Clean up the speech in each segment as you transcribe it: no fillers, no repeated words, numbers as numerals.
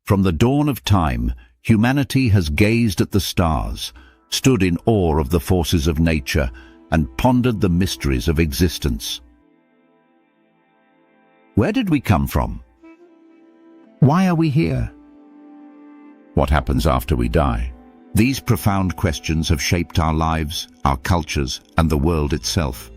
From the dawn of time, humanity has gazed at the stars, stood in awe of the forces of nature, and pondered the mysteries of existence. Where did we come from? Why are we here? What happens after we die? These profound questions have shaped our lives, our cultures, and the world itself.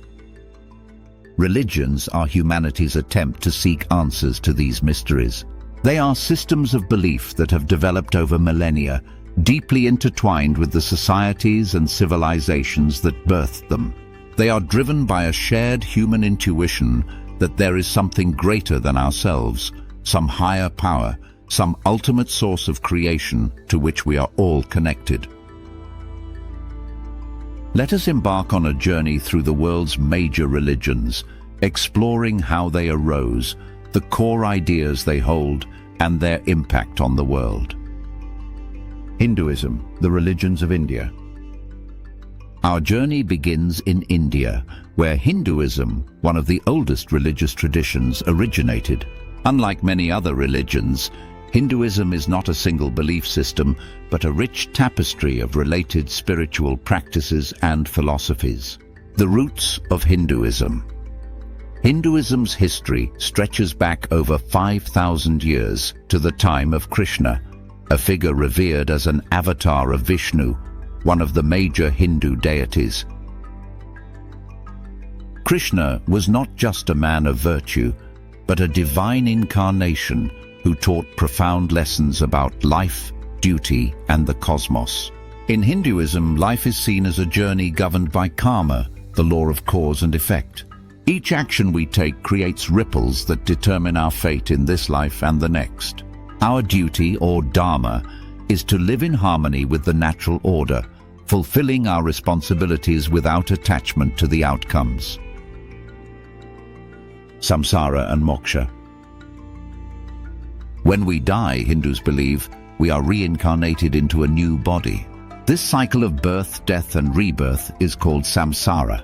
Religions are humanity's attempt to seek answers to these mysteries. They are systems of belief that have developed over millennia, deeply intertwined with the societies and civilizations that birthed them. They are driven by a shared human intuition that there is something greater than ourselves, some higher power, some ultimate source of creation to which we are all connected. Let us embark on a journey through the world's major religions, exploring how they arose, the core ideas they hold, and their impact on the world. Hinduism, the religions of India. Our journey begins in India, where Hinduism, one of the oldest religious traditions, originated. Unlike many other religions, Hinduism is not a single belief system, but a rich tapestry of related spiritual practices and philosophies. The roots of Hinduism. Hinduism's history stretches back over 5,000 years to the time of Krishna, a figure revered as an avatar of Vishnu, one of the major Hindu deities. Krishna was not just a man of virtue, but a divine incarnation who taught profound lessons about life, duty, and the cosmos. In Hinduism, life is seen as a journey governed by karma, the law of cause and effect. Each action we take creates ripples that determine our fate in this life and the next. Our duty, or dharma, is to live in harmony with the natural order, fulfilling our responsibilities without attachment to the outcomes. Samsara and moksha. When we die, Hindus believe, we are reincarnated into a new body. This cycle of birth, death, and rebirth is called samsara.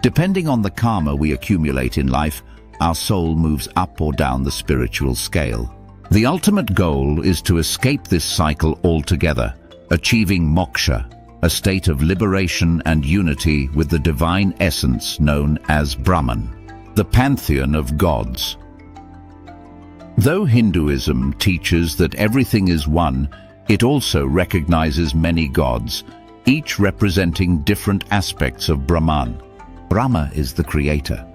Depending on the karma we accumulate in life, our soul moves up or down the spiritual scale. The ultimate goal is to escape this cycle altogether, achieving moksha, a state of liberation and unity with the divine essence known as Brahman, the pantheon of gods. Though Hinduism teaches that everything is one, it also recognizes many gods, each representing different aspects of Brahman. Brahma is the creator.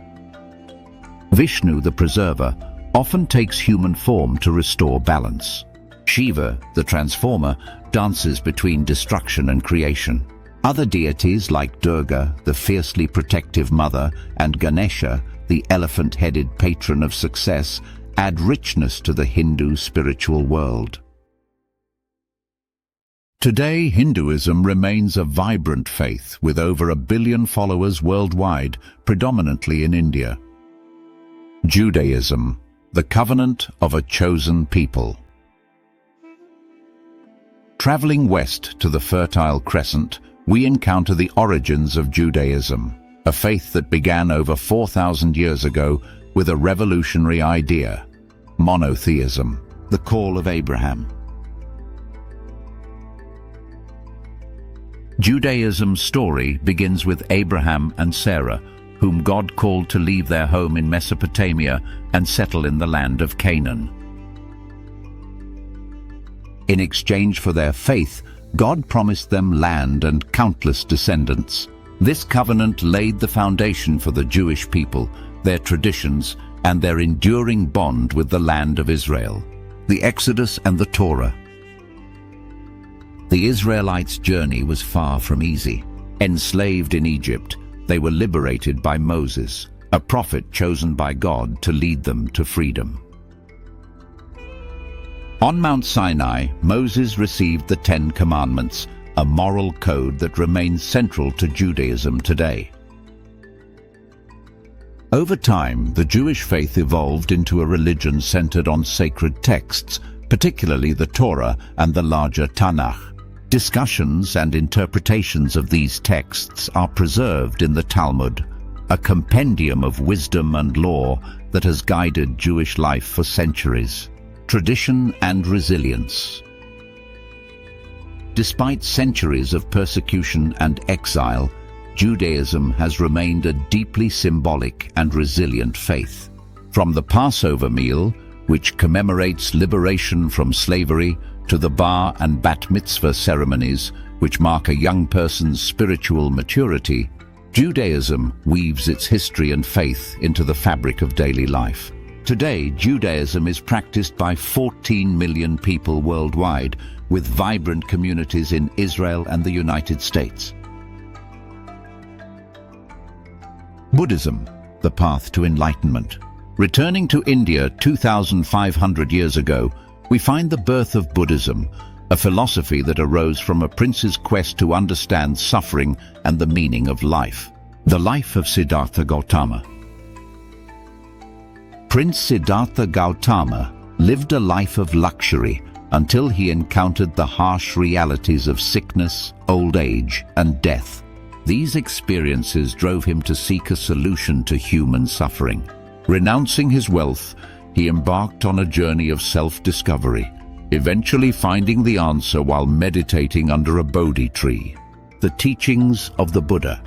Vishnu, the preserver, often takes human form to restore balance. Shiva, the transformer, dances between destruction and creation. Other deities like Durga, the fiercely protective mother, and Ganesha, the elephant-headed patron of success, add richness to the Hindu spiritual world. Today, Hinduism remains a vibrant faith with over 1 billion followers worldwide, predominantly in India. Judaism, the covenant of a chosen people. Traveling west to the Fertile Crescent, we encounter the origins of Judaism, a faith that began over 4,000 years ago with a revolutionary idea: monotheism, the call of Abraham. Judaism's story begins with Abraham and Sarah, whom God called to leave their home in Mesopotamia and settle in the land of Canaan. In exchange for their faith, God promised them land and countless descendants. This covenant laid the foundation for the Jewish people, their traditions, and their enduring bond with the land of Israel. The Exodus and the Torah. The Israelites' journey was far from easy. Enslaved in Egypt, they were liberated by Moses, a prophet chosen by God to lead them to freedom. On Mount Sinai, Moses received the 10 Commandments, a moral code that remains central to Judaism today. Over time, the Jewish faith evolved into a religion centered on sacred texts, particularly the Torah and the larger Tanakh. Discussions and interpretations of these texts are preserved in the Talmud, a compendium of wisdom and law that has guided Jewish life for centuries. tradition and resilience. Despite centuries of persecution and exile, Judaism has remained a deeply symbolic and resilient faith. From the Passover meal, which commemorates liberation from slavery, to the bar and bat mitzvah ceremonies, which mark a young person's spiritual maturity, Judaism weaves its history and faith into the fabric of daily life. Today, Judaism is practiced by 14 million people worldwide, with vibrant communities in Israel and the United States. Buddhism, the path to enlightenment. Returning to India 2,500 years ago, we find the birth of Buddhism, a philosophy that arose from a prince's quest to understand suffering and the meaning of life. The life of Siddhartha Gautama. Prince Siddhartha Gautama lived a life of luxury until he encountered the harsh realities of sickness, old age, and death. These experiences drove him to seek a solution to human suffering. Renouncing his wealth, he embarked on a journey of self-discovery, eventually finding the answer while meditating under a Bodhi tree. The teachings of the Buddha.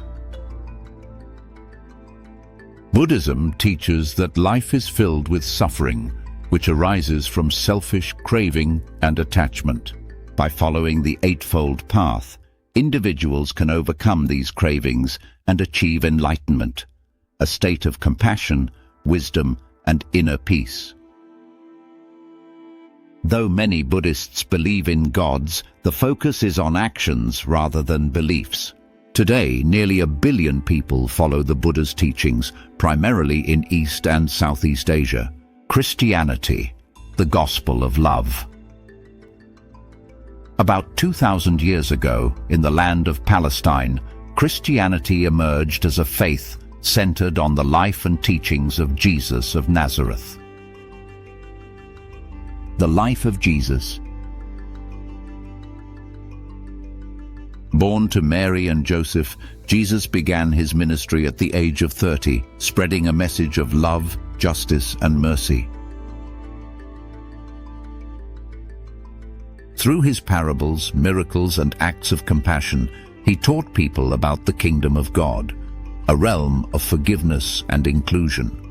Buddhism teaches that life is filled with suffering, which arises from selfish craving and attachment. By following the Eightfold Path, individuals can overcome these cravings and achieve enlightenment, a state of compassion, wisdom, and inner peace. Though many Buddhists believe in gods, the focus is on actions rather than beliefs. Today, nearly 1 billion people follow the Buddha's teachings, primarily in East and Southeast Asia. Christianity, the gospel of love. About 2,000 years ago, in the land of Palestine, Christianity emerged as a faith centered on the life and teachings of Jesus of Nazareth. The life of Jesus. Born to Mary and Joseph, Jesus began his ministry at the age of 30, spreading a message of love, justice, and mercy. Through his parables, miracles, and acts of compassion, he taught people about the kingdom of God, a realm of forgiveness and inclusion.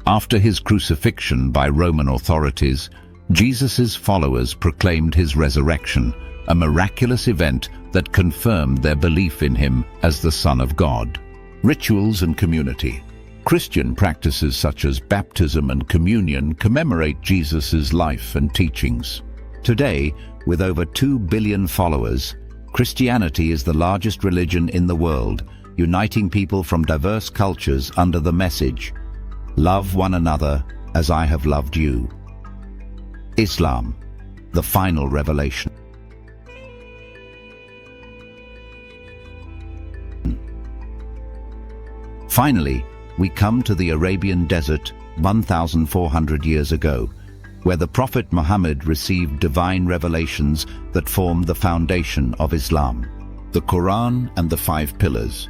After his crucifixion by Roman authorities, Jesus' followers proclaimed his resurrection, a miraculous event that confirmed their belief in him as the Son of God. Rituals and community. Christian practices such as baptism and communion commemorate Jesus' life and teachings. Today, with over 2 billion followers, Christianity is the largest religion in the world, uniting people from diverse cultures under the message, "Love one another as I have loved you." Islam, the final revelation. Finally, we come to the Arabian desert 1,400 years ago, where the Prophet Muhammad received divine revelations that formed the foundation of Islam, the Quran and the 5 pillars.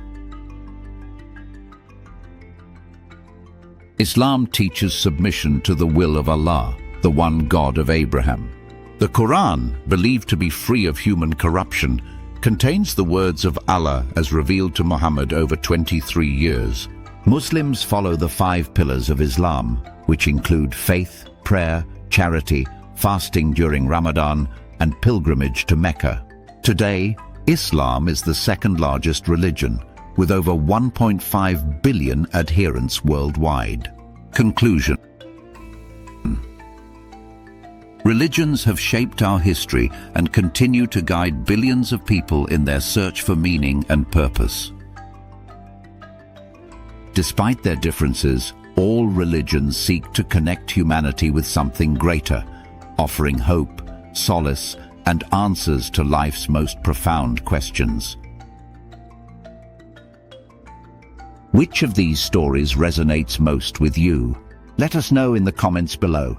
Islam teaches submission to the will of Allah, the one God of Abraham. The Quran, believed to be free of human corruption, contains the words of Allah as revealed to Muhammad over 23 years. Muslims follow the 5 pillars of Islam, which include faith, prayer, charity, fasting during Ramadan, and pilgrimage to Mecca. Today, Islam is the second largest religion, with over 1.5 billion adherents worldwide. Conclusion. Religions have shaped our history and continue to guide billions of people in their search for meaning and purpose. Despite their differences, all religions seek to connect humanity with something greater, offering hope, solace, and answers to life's most profound questions. Which of these stories resonates most with you? Let us know in the comments below.